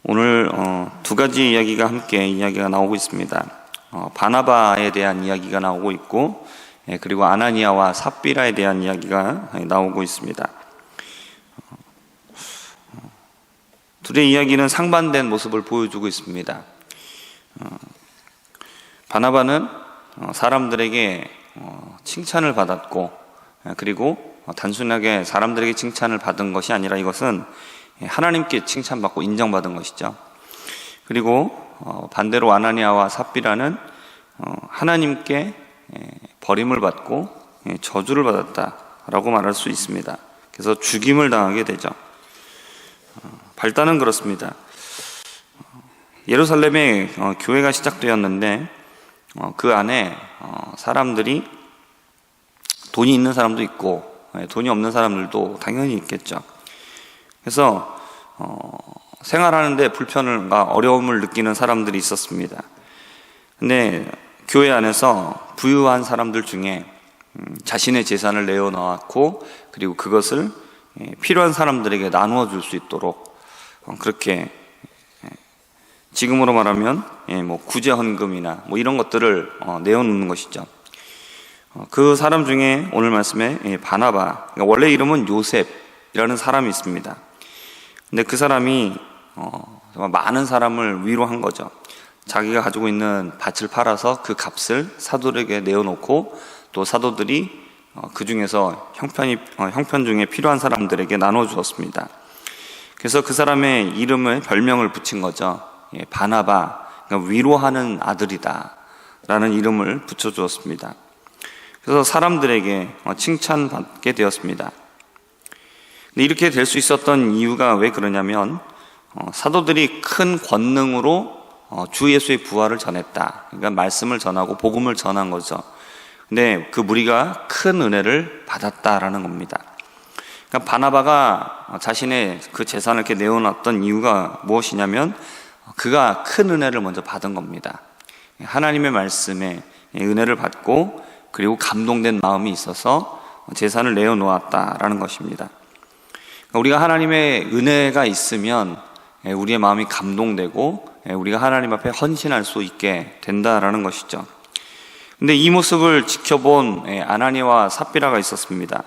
오늘 두 가지 이야기가 함께 이야기가 나오고 있습니다. 바나바에 대한 이야기가 나오고 있고, 그리고 아나니아와 삽비라에 대한 이야기가 나오고 있습니다. 둘의 이야기는 상반된 모습을 보여주고 있습니다. 바나바는 사람들에게 칭찬을 받았고, 그리고 단순하게 사람들에게 칭찬을 받은 것이 아니라 이것은 하나님께 칭찬받고 인정받은 것이죠. 그리고 반대로 아나니아와 삽비라는 하나님께 버림을 받고 저주를 받았다라고 말할 수 있습니다. 그래서 죽임을 당하게 되죠. 발단은 그렇습니다. 예루살렘에 교회가 시작되었는데 그 안에 사람들이 돈이 있는 사람도 있고 돈이 없는 사람들도 당연히 있겠죠. 그래서 생활하는데 불편과 어려움을 느끼는 사람들이 있었습니다. 근데 교회 안에서 부유한 사람들 중에 자신의 재산을 내어놓았고, 그리고 그것을 필요한 사람들에게 나누어 줄 수 있도록 그렇게, 지금으로 말하면 구제헌금이나 이런 것들을 내어놓는 것이죠. 그 사람 중에 오늘 말씀에 바나바, 원래 이름은 요셉이라는 사람이 있습니다. 근데 그 사람이 정말 많은 사람을 위로한 거죠. 자기가 가지고 있는 밭을 팔아서 그 값을 사도들에게 내어놓고, 또 사도들이 그 중에서 형편 중에 필요한 사람들에게 나눠주었습니다. 그래서 그 사람의 별명을 붙인 거죠. 바나바, 그러니까 위로하는 아들이다 라는 이름을 붙여주었습니다. 그래서 사람들에게 칭찬받게 되었습니다. 근데 이렇게 될 수 있었던 이유가 왜 그러냐면, 사도들이 큰 권능으로 주 예수의 부활을 전했다. 그러니까 말씀을 전하고 복음을 전한 거죠. 근데 그 무리가 큰 은혜를 받았다라는 겁니다. 그러니까 바나바가 자신의 그 재산을 이렇게 내어놨던 이유가 무엇이냐면, 그가 큰 은혜를 먼저 받은 겁니다. 하나님의 말씀에 은혜를 받고, 그리고 감동된 마음이 있어서 재산을 내어놓았다라는 것입니다. 우리가 하나님의 은혜가 있으면 우리의 마음이 감동되고 우리가 하나님 앞에 헌신할 수 있게 된다라는 것이죠. 근데 이 모습을 지켜본 아나니아와 삽비라가 있었습니다.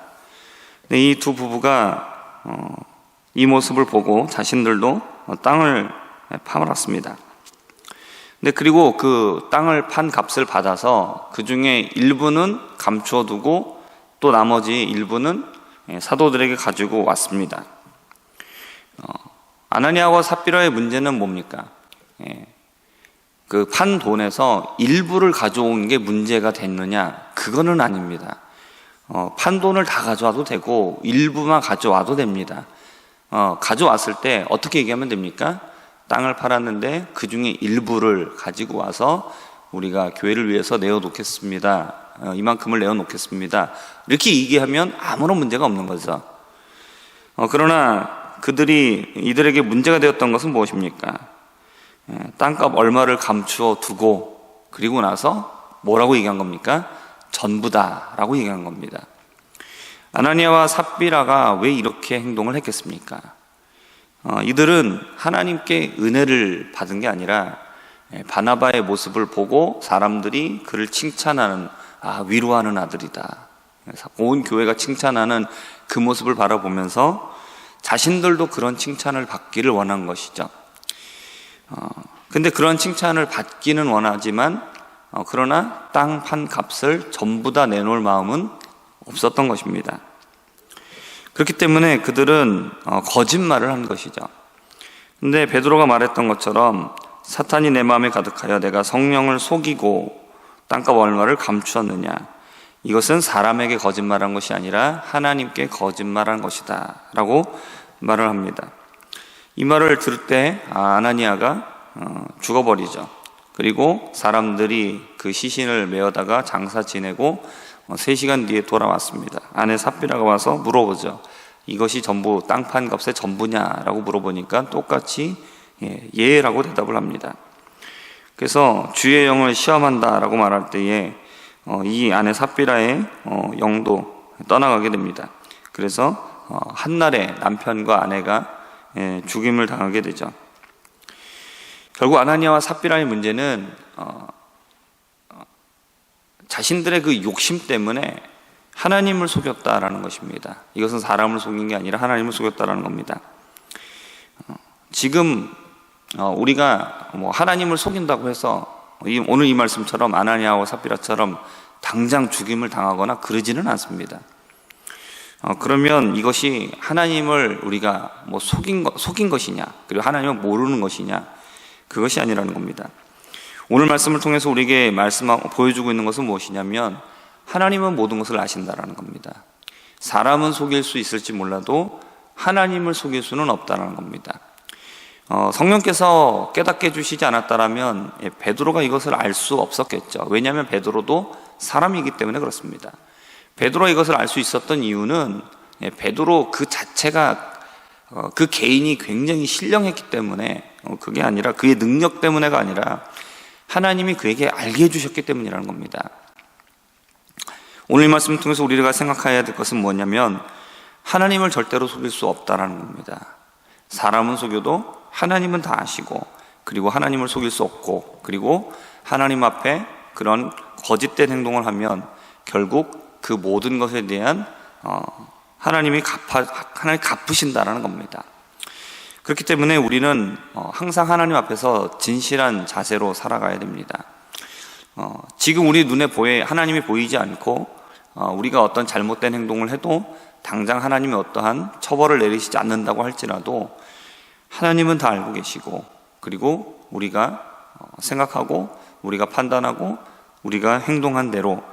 이 두 부부가 이 모습을 보고 자신들도 땅을 팔았습니다. 근데 그리고 그 땅을 판 값을 받아서 그 중에 일부는 감추어 두고 또 나머지 일부는 사도들에게 가지고 왔습니다. 아나니아와 삽비라의 문제는 뭡니까? 그 판 돈에서 일부를 가져온 게 문제가 됐느냐? 그거는 아닙니다. 판 돈을 다 가져와도 되고 일부만 가져와도 됩니다. 가져왔을 때 어떻게 얘기하면 됩니까? 땅을 팔았는데 그 중에 일부를 가지고 와서 우리가 교회를 위해서 내어놓겠습니다. 이만큼을 내어놓겠습니다. 이렇게 얘기하면 아무런 문제가 없는 거죠. 그러나 이들에게 문제가 되었던 것은 무엇입니까? 땅값 얼마를 감추어 두고 그리고 나서 뭐라고 얘기한 겁니까? 전부다라고 얘기한 겁니다. 아나니아와 삽비라가 왜 이렇게 행동을 했겠습니까? 이들은 하나님께 은혜를 받은 게 아니라 바나바의 모습을 보고 사람들이 그를 칭찬하는, 위로하는 아들이다, 온 교회가 칭찬하는 그 모습을 바라보면서 자신들도 그런 칭찬을 받기를 원한 것이죠. 근데 그런 칭찬을 받기는 원하지만 그러나 땅 판 값을 전부 다 내놓을 마음은 없었던 것입니다. 그렇기 때문에 그들은 거짓말을 한 것이죠. 근데 베드로가 말했던 것처럼 사탄이 내 마음에 가득하여 내가 성령을 속이고 땅값 얼마를 감추었느냐, 이것은 사람에게 거짓말한 것이 아니라 하나님께 거짓말한 것이다 라고 말을 합니다. 이 말을 들을 때 아나니아가 죽어버리죠. 그리고 사람들이 그 시신을 메어다가 장사 지내고 3시간 뒤에 돌아왔습니다. 아내 삽비라가 와서 물어보죠. 이것이 전부 땅 판 값의 전부냐라고 물어보니까 똑같이 예라고 대답을 합니다. 그래서 주의 영을 시험한다라고 말할 때에 이 아내 삽비라의 영도 떠나가게 됩니다. 그래서 한날에 남편과 아내가 죽임을 당하게 되죠. 결국 아나니아와 삽비라의 문제는 자신들의 그 욕심 때문에 하나님을 속였다라는 것입니다. 이것은 사람을 속인 게 아니라 하나님을 속였다라는 겁니다. 지금 우리가 하나님을 속인다고 해서 오늘 이 말씀처럼 아나니아와 삽비라처럼 당장 죽임을 당하거나 그러지는 않습니다. 그러면 이것이 하나님을 우리가 속인 것이냐, 그리고 하나님을 모르는 것이냐, 그것이 아니라는 겁니다. 오늘 말씀을 통해서 우리에게 보여주고 있는 것은 무엇이냐면 하나님은 모든 것을 아신다라는 겁니다. 사람은 속일 수 있을지 몰라도 하나님을 속일 수는 없다라는 겁니다. 성령께서 깨닫게 해주시지 않았다라면 베드로가 이것을 알 수 없었겠죠. 왜냐하면 베드로도 사람이기 때문에 그렇습니다. 베드로가 이것을 알 수 있었던 이유는 베드로 그 자체가 그 개인이 굉장히 신령했기 때문에, 그게 아니라 그의 능력 때문에가 아니라 하나님이 그에게 알게 해주셨기 때문이라는 겁니다. 오늘 이 말씀을 통해서 우리가 생각해야 될 것은 뭐냐면 하나님을 절대로 속일 수 없다라는 겁니다. 사람은 속여도 하나님은 다 아시고, 그리고 하나님을 속일 수 없고, 그리고 하나님 앞에 그런 거짓된 행동을 하면 결국 그 모든 것에 대한 하나님이 갚으신다라는 겁니다. 그렇기 때문에 우리는 항상 하나님 앞에서 진실한 자세로 살아가야 됩니다. 지금 우리 눈에 하나님이 보이지 않고 우리가 어떤 잘못된 행동을 해도 당장 하나님이 어떠한 처벌을 내리시지 않는다고 할지라도 하나님은 다 알고 계시고, 그리고 우리가 생각하고 우리가 판단하고 우리가 행동한 대로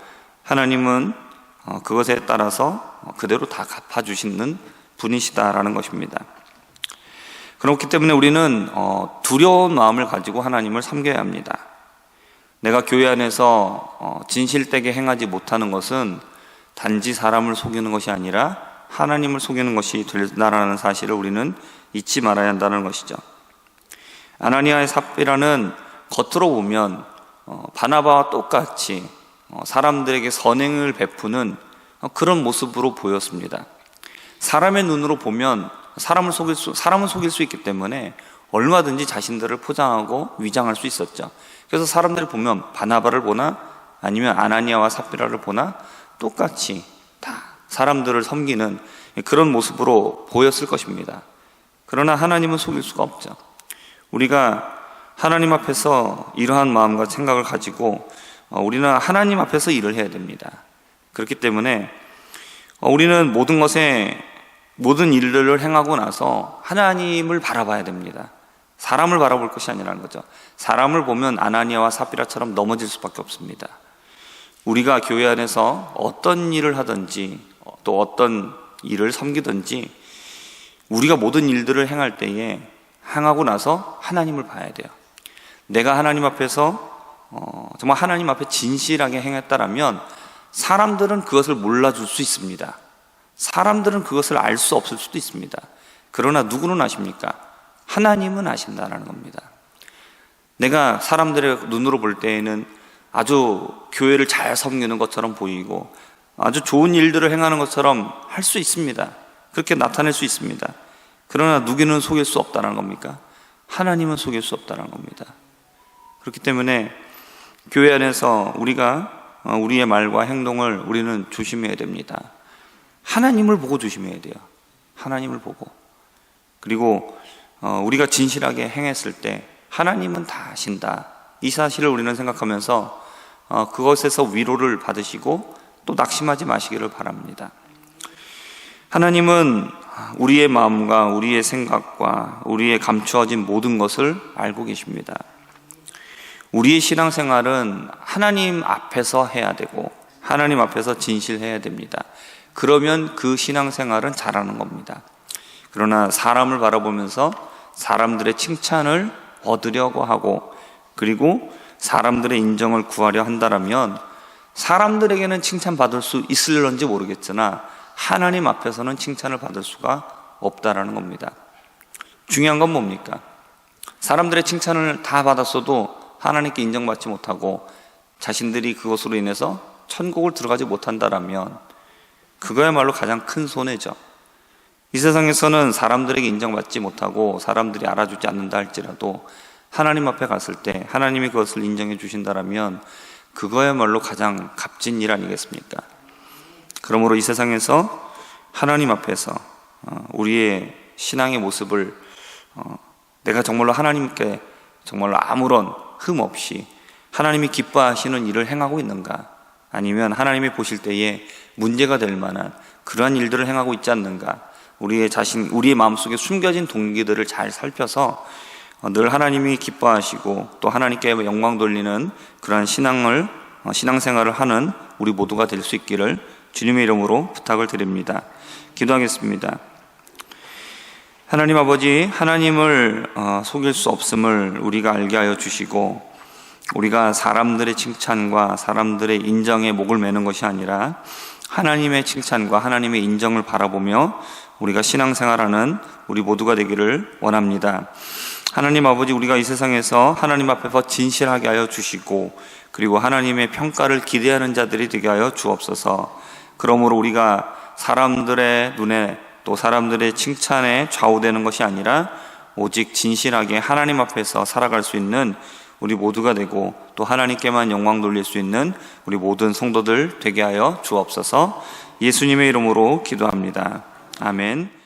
하나님은 그것에 따라서 그대로 다 갚아주시는 분이시다라는 것입니다. 그렇기 때문에 우리는 두려운 마음을 가지고 하나님을 섬겨야 합니다. 내가 교회 안에서 진실되게 행하지 못하는 것은 단지 사람을 속이는 것이 아니라 하나님을 속이는 것이 된다라는 사실을 우리는 잊지 말아야 한다는 것이죠. 아나니아의 삽비라는 겉으로 보면 바나바와 똑같이 사람들에게 선행을 베푸는 그런 모습으로 보였습니다. 사람의 눈으로 보면 사람은 속일 수 있기 때문에 얼마든지 자신들을 포장하고 위장할 수 있었죠. 그래서 사람들이 보면 바나바를 보나 아니면 아나니아와 삽비라를 보나 똑같이 다 사람들을 섬기는 그런 모습으로 보였을 것입니다. 그러나 하나님은 속일 수가 없죠. 우리가 하나님 앞에서 이러한 마음과 생각을 가지고 우리는 하나님 앞에서 일을 해야 됩니다. 그렇기 때문에 우리는 모든 일들을 행하고 나서 하나님을 바라봐야 됩니다. 사람을 바라볼 것이 아니라는 거죠. 사람을 보면 아나니아와 삽비라처럼 넘어질 수밖에 없습니다. 우리가 교회 안에서 어떤 일을 하든지 또 어떤 일을 섬기든지 우리가 모든 일들을 행할 때에 행하고 나서 하나님을 봐야 돼요. 내가 하나님 앞에서 정말 하나님 앞에 진실하게 행했다라면 사람들은 그것을 몰라줄 수 있습니다. 사람들은 그것을 알 수 없을 수도 있습니다. 그러나 누구는 아십니까? 하나님은 아신다라는 겁니다. 내가 사람들의 눈으로 볼 때에는 아주 교회를 잘 섬기는 것처럼 보이고 아주 좋은 일들을 행하는 것처럼 할 수 있습니다. 그렇게 나타낼 수 있습니다. 그러나 누구는 속일 수 없다는 겁니까? 하나님은 속일 수 없다는 겁니다. 그렇기 때문에 교회 안에서 우리의 말과 행동을 우리는 조심해야 됩니다. 하나님을 보고 조심해야 돼요. 하나님을 보고. 그리고 우리가 진실하게 행했을 때 하나님은 다 아신다. 이 사실을 우리는 생각하면서 그것에서 위로를 받으시고 또 낙심하지 마시기를 바랍니다. 하나님은 우리의 마음과 우리의 생각과 우리의 감추어진 모든 것을 알고 계십니다. 우리의 신앙생활은 하나님 앞에서 해야 되고 하나님 앞에서 진실해야 됩니다. 그러면 그 신앙생활은 잘하는 겁니다. 그러나 사람을 바라보면서 사람들의 칭찬을 얻으려고 하고 그리고 사람들의 인정을 구하려 한다면 사람들에게는 칭찬받을 수 있을런지 모르겠으나 하나님 앞에서는 칭찬을 받을 수가 없다라는 겁니다. 중요한 건 뭡니까? 사람들의 칭찬을 다 받았어도 하나님께 인정받지 못하고 자신들이 그것으로 인해서 천국을 들어가지 못한다라면 그거야말로 가장 큰 손해죠. 이 세상에서는 사람들에게 인정받지 못하고 사람들이 알아주지 않는다 할지라도 하나님 앞에 갔을 때 하나님이 그것을 인정해 주신다라면 그거야말로 가장 값진 일 아니겠습니까? 그러므로 이 세상에서 하나님 앞에서 우리의 신앙의 모습을 내가 정말로 하나님께 정말로 아무런 흠 없이 하나님이 기뻐하시는 일을 행하고 있는가, 아니면 하나님이 보실 때에 문제가 될 만한 그러한 일들을 행하고 있지 않는가, 우리의 마음속에 숨겨진 동기들을 잘 살펴서 늘 하나님이 기뻐하시고 또 하나님께 영광 돌리는 그러한 신앙생활을 하는 우리 모두가 될 수 있기를 주님의 이름으로 부탁을 드립니다. 기도하겠습니다. 하나님 아버지, 하나님을 속일 수 없음을 우리가 알게 하여 주시고, 우리가 사람들의 칭찬과 사람들의 인정에 목을 매는 것이 아니라 하나님의 칭찬과 하나님의 인정을 바라보며 우리가 신앙생활하는 우리 모두가 되기를 원합니다. 하나님 아버지, 우리가 이 세상에서 하나님 앞에서 진실하게 하여 주시고, 그리고 하나님의 평가를 기대하는 자들이 되게 하여 주옵소서. 그러므로 우리가 사람들의 눈에 또 사람들의 칭찬에 좌우되는 것이 아니라 오직 진실하게 하나님 앞에서 살아갈 수 있는 우리 모두가 되고, 또 하나님께만 영광 돌릴 수 있는 우리 모든 성도들 되게 하여 주옵소서. 예수님의 이름으로 기도합니다. 아멘.